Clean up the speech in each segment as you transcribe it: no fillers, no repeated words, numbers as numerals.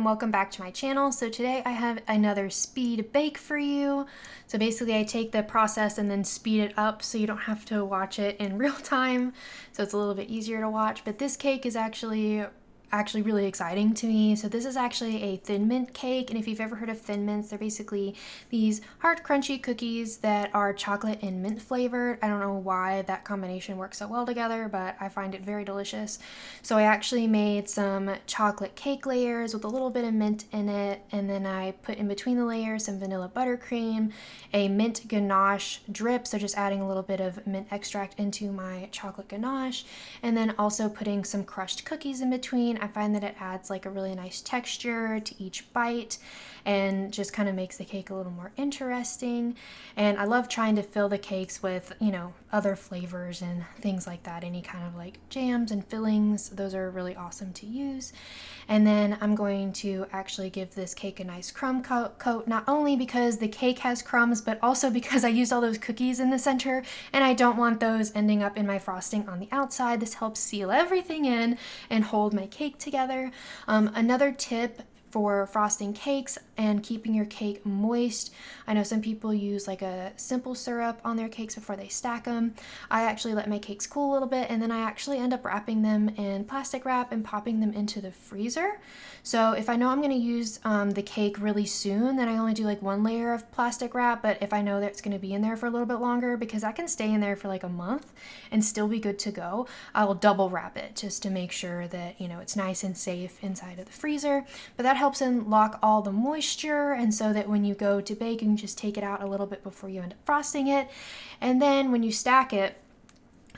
welcome back to my channel. So today I have another speed bake for you. So basically I take the process and then speed it up so you don't have to watch it in real time. So it's a little bit easier to watch, but this cake is actually really exciting to me. So this is actually a Thin Mint cake, and if you've ever heard of Thin Mints, they're basically these hard crunchy cookies that are chocolate and mint flavored. I don't know why that combination works so well together, but I find it very delicious. So I actually made some chocolate cake layers with a little bit of mint in it, and then I put in between the layers some vanilla buttercream, a mint ganache drip, so just adding a little bit of mint extract into my chocolate ganache, and then also putting some crushed cookies in between. I find that it adds like a really nice texture to each bite and just kind of makes the cake a little more interesting. And I love trying to fill the cakes with, other flavors and things like that. Any kind of like jams and fillings, those are really awesome to use. And then I'm going to actually give this cake a nice crumb coat, not only because the cake has crumbs, but also because I used all those cookies in the center and I don't want those ending up in my frosting on the outside. This helps seal everything in and hold my cake together. Another tip for frosting cakes and keeping your cake moist. I know some people use like a simple syrup on their cakes before they stack them. I actually let my cakes cool a little bit, and then I actually end up wrapping them in plastic wrap and popping them into the freezer. So if I know I'm going to use the cake really soon, then I only do like one layer of plastic wrap. But if I know that it's going to be in there for a little bit longer, because I can stay in there for like a month and still be good to go, I will double wrap it just to make sure that it's nice and safe inside of the freezer. But that helps lock all the moisture, and so that when you go to bake, you can just take it out a little bit before you end up frosting it. And then when you stack it,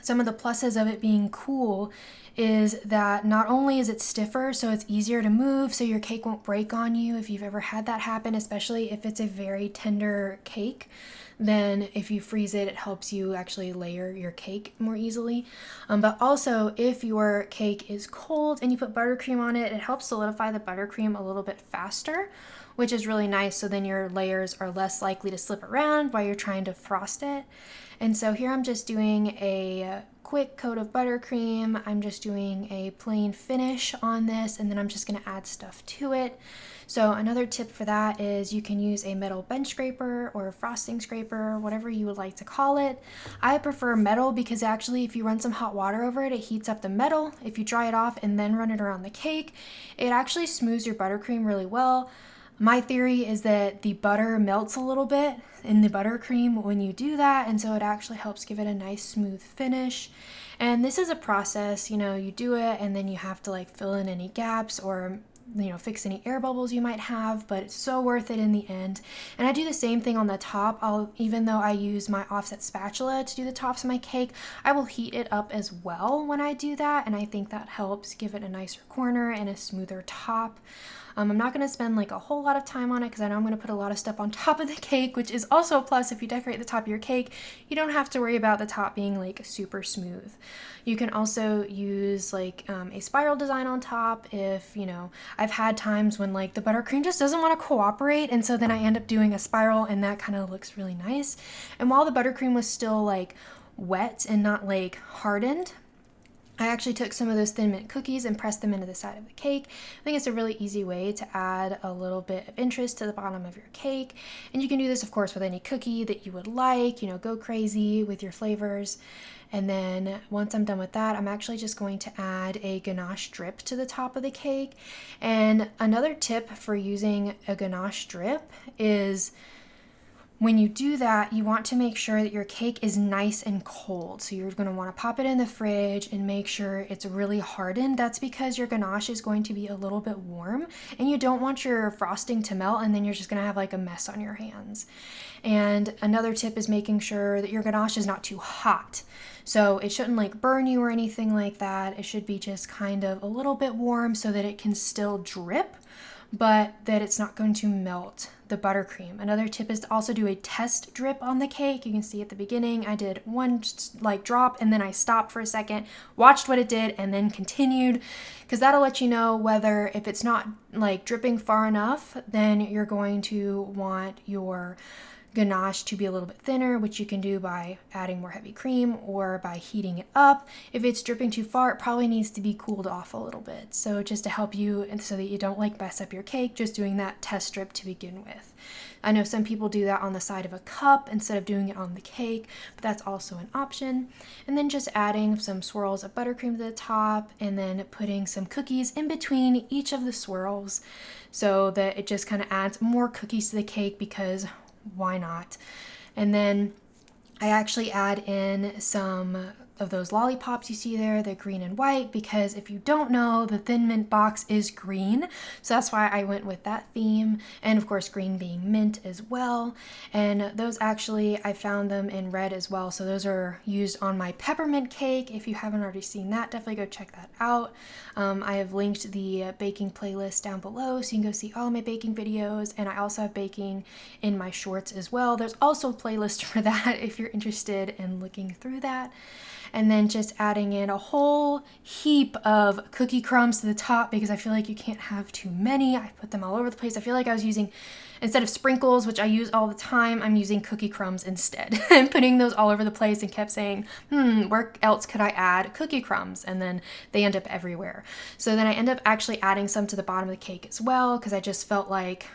some of the pluses of it being cool is that not only is it stiffer, so it's easier to move, so your cake won't break on you if you've ever had that happen, especially if it's a very tender cake. Then if you freeze it, it helps you actually layer your cake more easily. But also, if your cake is cold and you put buttercream on it, it helps solidify the buttercream a little bit faster, which is really nice. So then your layers are less likely to slip around while you're trying to frost it. And so here I'm just doing a quick coat of buttercream. I'm just doing a plain finish on this, and then I'm just going to add stuff to it. So another tip for that is you can use a metal bench scraper or a frosting scraper, whatever you would like to call it. I prefer metal because actually if you run some hot water over it, it heats up the metal. If you dry it off and then run it around the cake, it actually smooths your buttercream really well. My theory is that the butter melts a little bit in the buttercream when you do that, and so it actually helps give it a nice smooth finish. And this is a process, you do it and then you have to like fill in any gaps or fix any air bubbles you might have, but it's so worth it in the end. And I do the same thing on the top. Even though I use my offset spatula to do the tops of my cake, I will heat it up as well when I do that, and I think that helps give it a nicer corner and a smoother top. I'm not going to spend like a whole lot of time on it because I know I'm going to put a lot of stuff on top of the cake, which is also a plus. If you decorate the top of your cake, you don't have to worry about the top being like super smooth. You can also use like a spiral design on top if, I've had times when like the buttercream just doesn't want to cooperate, and so then I end up doing a spiral, and that kind of looks really nice. And while the buttercream was still like wet and not like hardened, I actually took some of those Thin Mint cookies and pressed them into the side of the cake. I think it's a really easy way to add a little bit of interest to the bottom of your cake. And you can do this, of course, with any cookie that you would like, go crazy with your flavors. And then once I'm done with that, I'm actually just going to add a ganache drip to the top of the cake. And another tip for using a ganache drip is when you do that, you want to make sure that your cake is nice and cold. So you're going to want to pop it in the fridge and make sure it's really hardened. That's because your ganache is going to be a little bit warm, and you don't want your frosting to melt, and then you're just going to have like a mess on your hands. And another tip is making sure that your ganache is not too hot. So it shouldn't like burn you or anything like that. It should be just kind of a little bit warm so that it can still drip, but that it's not going to melt the buttercream. Another tip is to also do a test drip on the cake. You can see at the beginning I did one like drop, and then I stopped for a second, watched what it did, and then continued, because that'll let you know whether if it's not like dripping far enough, then you're going to want your ganache to be a little bit thinner, which you can do by adding more heavy cream or by heating it up. If it's dripping too far, it probably needs to be cooled off a little bit. So just to help you and so that you don't like mess up your cake, just doing that test drip to begin with. I know some people do that on the side of a cup instead of doing it on the cake, but that's also an option. And then just adding some swirls of buttercream to the top, and then putting some cookies in between each of the swirls so that it just kind of adds more cookies to the cake, because why not? And then I actually add in some of those lollipops you see there, they're green and white, because if you don't know, the Thin Mint box is green, so that's why I went with that theme, and of course green being mint as well. And those actually, I found them in red as well, so those are used on my peppermint cake. If you haven't already seen that, definitely go check that out. I have linked the baking playlist down below so you can go see all my baking videos, and I also have baking in my shorts as well. There's also a playlist for that if you're interested in looking through that. And then just adding in a whole heap of cookie crumbs to the top, because I feel like you can't have too many. I put them all over the place. I feel like I was using, instead of sprinkles, which I use all the time, I'm using cookie crumbs instead. And putting those all over the place, and kept saying, where else could I add cookie crumbs? And then they end up everywhere. So then I end up actually adding some to the bottom of the cake as well, because I just felt like,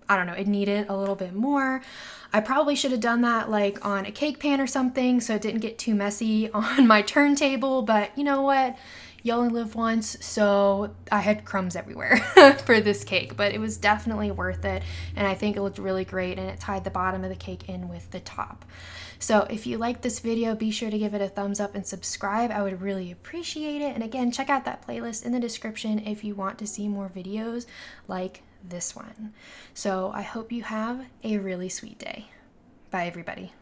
I don't know, it needed a little bit more. I probably should have done that like on a cake pan or something so it didn't get too messy on my turntable, but you know what? You only live once, so I had crumbs everywhere for this cake, but it was definitely worth it, and I think it looked really great, and it tied the bottom of the cake in with the top. So if you like this video, be sure to give it a thumbs up and subscribe. I would really appreciate it. And again, check out that playlist in the description if you want to see more videos like this one. So I hope you have a really sweet day. Bye, everybody.